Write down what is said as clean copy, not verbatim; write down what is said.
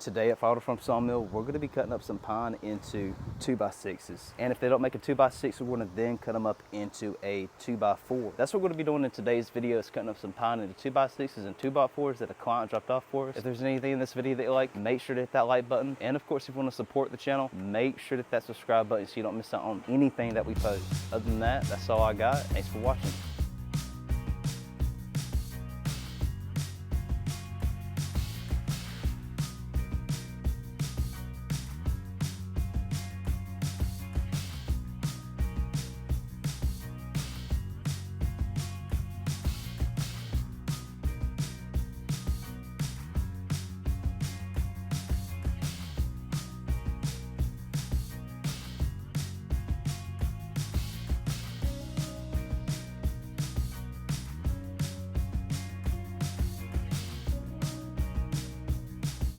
Today at Father from Sawmill, we're going to be cutting up some pine into 2x6s. And if they don't make a 2x6, we're going to then cut them up into a 2x4. That's what we're going to be doing in today's video, is cutting up some pine into 2x6s and 2x4s that a client dropped off for us. If there's anything in this video that you like, make sure to hit that like button. And of course, if you want to support the channel, make sure to hit that subscribe button so you don't miss out on anything that we post. Other than that, that's all I got. Thanks for watching.